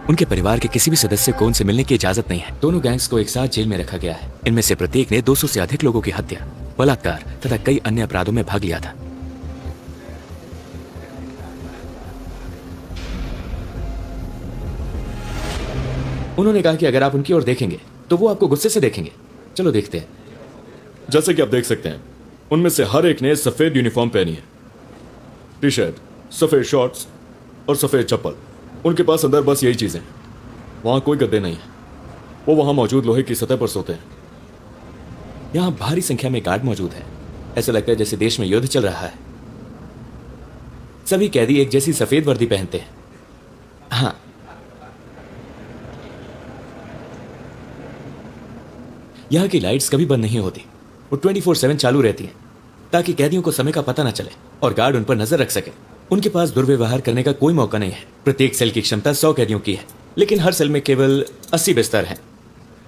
उनके परिवार के किसी भी सदस्य को उनसे मिलने की इजाजत नहीं है। दोनों गैंग्स को एक साथ जेल में रखा गया है। इनमें से प्रत्येक ने 200 से अधिक लोगों की हत्या, बलात्कार तथा कई अन्य अपराधों में भाग लिया था। उन्होंने कहा कि अगर आप उनकी ओर देखेंगे तो वो आपको गुस्से से देखेंगे। चलो देखते हैं। जैसे कि आप देख सकते हैं, उनमें से हर एक ने सफेद यूनिफॉर्म पहनी है, टी शर्ट, सफेद शॉर्ट्स और सफेद चप्पल। उनके पास अंदर बस यही चीजें। वहां कोई गद्दे नहीं है। वो वहां मौजूद लोहे की सतह पर सोते हैं। यहाँ भारी संख्या में गार्ड मौजूद है। ऐसा लगता है जैसे देश में युद्ध चल रहा है। सभी कैदी एक जैसी सफेद वर्दी पहनते हैं। हाँ, यहाँ की लाइट्स कभी बंद नहीं होती। वो 24/7 चालू रहती हैं ताकि कैदियों को समय का पता न चले और गार्ड उन पर नजर रख सके। उनके पास दुर्व्यवहार करने का कोई मौका नहीं है। प्रत्येक सेल की क्षमता 100 कैदियों की है, लेकिन हर सेल में केवल 80 बिस्तर हैं।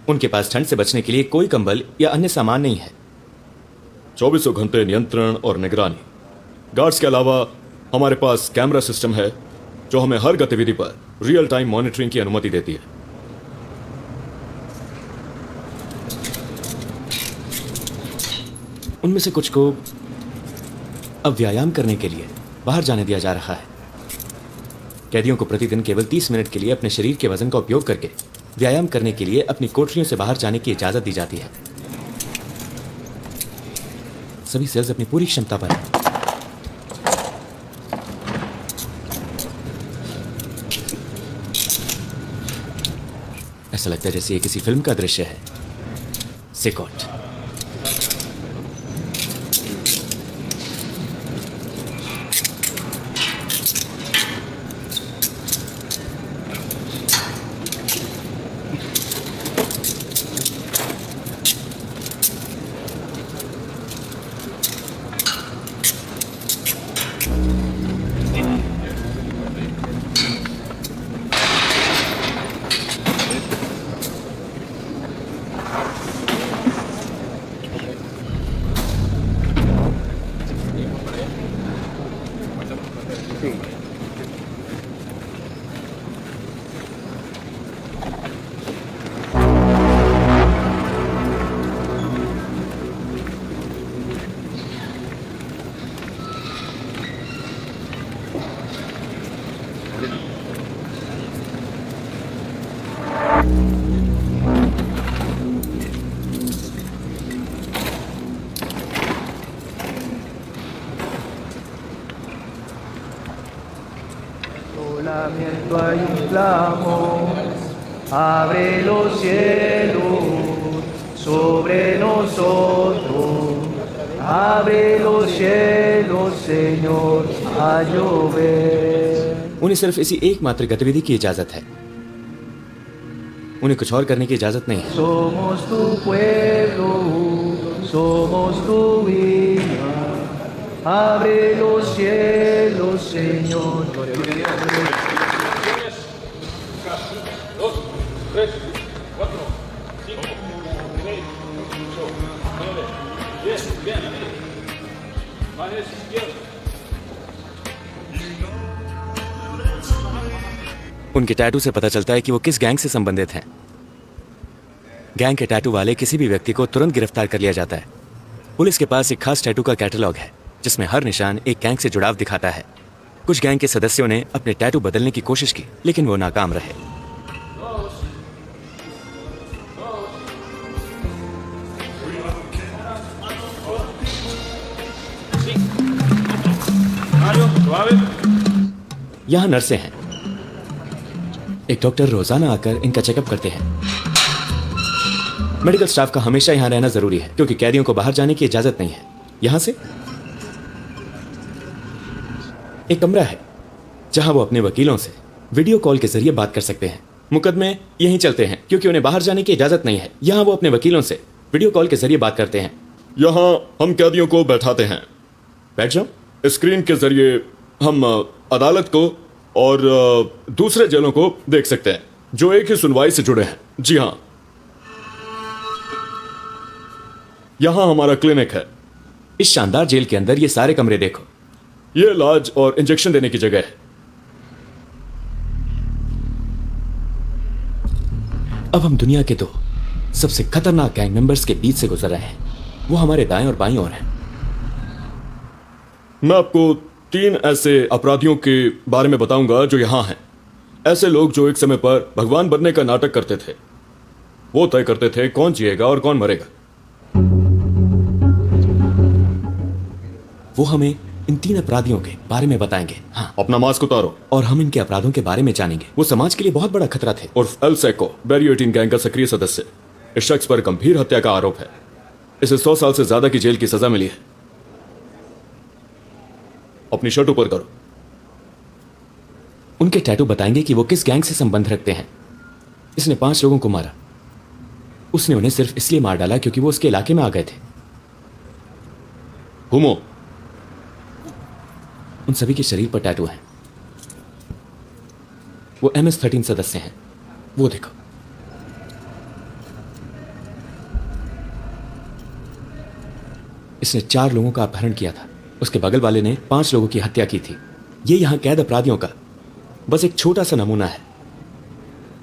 उनके पास ठंड से बचने के लिए कोई कंबल या अन्य सामान नहीं है। 24 घंटे नियंत्रण और निगरानी। गार्ड्स के अलावा हमारे पास कैमरा सिस्टम है जो हमें हर गतिविधि पर रियल टाइम मॉनिटरिंग की अनुमति देती है। उनमें से कुछ को अब व्यायाम करने के लिए बाहर जाने दिया जा रहा है। कैदियों को प्रतिदिन केवल 30 मिनट के लिए अपने शरीर के वजन का उपयोग करके व्यायाम करने के लिए अपनी कोठरियों से बाहर जाने की इजाजत दी जाती है। सभी सेल्स अपनी पूरी क्षमता पर हैं। ऐसा लगता है जैसे ये किसी फिल्म का दृश्य है। सिकोट। Solamente hay un clamor, abre los cielos sobre nosotros, abre los cielos, Señor, a llover. उन्हें सिर्फ इसी एकमात्र गतिविधि की इजाजत है। उन्हें कुछ और करने की इजाजत नहीं है। Somos tu pueblo, somos tu vida, abre los cielos, Señor. उनके टैटू से पता चलता है कि वो किस गैंग से संबंधित हैं। गैंग के टैटू वाले किसी भी व्यक्ति को तुरंत गिरफ्तार कर लिया जाता है। पुलिस के पास एक खास टैटू का कैटलॉग है जिसमें हर निशान एक गैंग से जुड़ाव दिखाता है। कुछ गैंग के सदस्यों ने अपने टैटू बदलने की कोशिश की, लेकिन वो नाकाम रहे। यहाँ नर्सें हैं। एक डॉक्टर रोजाना आकर इनका चेकअप करते हैं। मेडिकल स्टाफ का हमेशा यहाँ रहना जरूरी है क्योंकि कैदियों को बाहर जाने की इजाजत नहीं है। यहां से एक कमरा है जहां वो अपने वकीलों से वीडियो कॉल के जरिए बात कर सकते हैं। मुकदमे यहीं चलते हैं क्योंकि उन्हें बाहर जाने की इजाजत नहीं है। यहां वो अपने वकीलों से वीडियो कॉल के जरिए बात करते हैं। यहाँ हम कैदियों को बैठाते हैं। बैठ जाओ। स्क्रीन के जरिए हम अदालत को और दूसरे जेलों को देख सकते हैं जो एक ही सुनवाई से जुड़े हैं। जी हाँ, यहाँ हमारा क्लिनिक है। इस शानदार जेल के अंदर ये सारे कमरे देखो। ये इलाज और इंजेक्शन देने की जगह है। अब हम दुनिया के दो सबसे खतरनाक गैंग मेंबर्स के बीच से गुजर रहे हैं। वो हमारे दाएं और बाईं ओर हैं। मैं आपको 3 ऐसे अपराधियों के बारे में बताऊंगा जो यहां हैं। ऐसे लोग जो एक समय पर भगवान बनने का नाटक करते थे। वो तय करते थे कौन जिएगा और कौन मरेगा। वो हमें इन 3 अपराधियों के बारे में बताएंगे। हाँ, अपना मास्क उतारो। और हम इनके अपराधों के बारे में जानेंगे। वो समाज के लिए बहुत बड़ा खतरा थे। उर्फ एल सेको, बैरियो 18 गैंग का सक्रिय सदस्य। इस शख्स पर गंभीर हत्या का आरोप है। इसे 100 साल से ज्यादा की जेल की सजा मिली है। अपनी शर्ट ऊपर करो। उनके टैटू बताएंगे कि वो किस गैंग से संबंध रखते हैं। इसने 5 लोगों को मारा। उसने उन्हें सिर्फ इसलिए मार डाला क्योंकि वो उसके इलाके में आ गए थे। हुमो, उन सभी के शरीर पर टैटू हैं। वो MS-13 सदस्य हैं। वो देखो। इसने 4 लोगों का अपहरण किया था। उसके बगल वाले ने 5 लोगों की हत्या की थी। ये यहां कैद अपराधियों का बस एक छोटा सा नमूना है।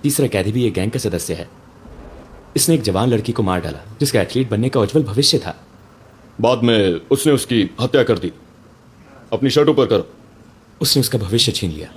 तीसरा कैदी भी एक गैंग का सदस्य है। इसने एक जवान लड़की को मार डाला जिसका एथलीट बनने का उज्जवल भविष्य था। बाद में उसने उसकी हत्या कर दी। अपनी शर्ट ऊपर करो। उसने उसका भविष्य छीन लिया।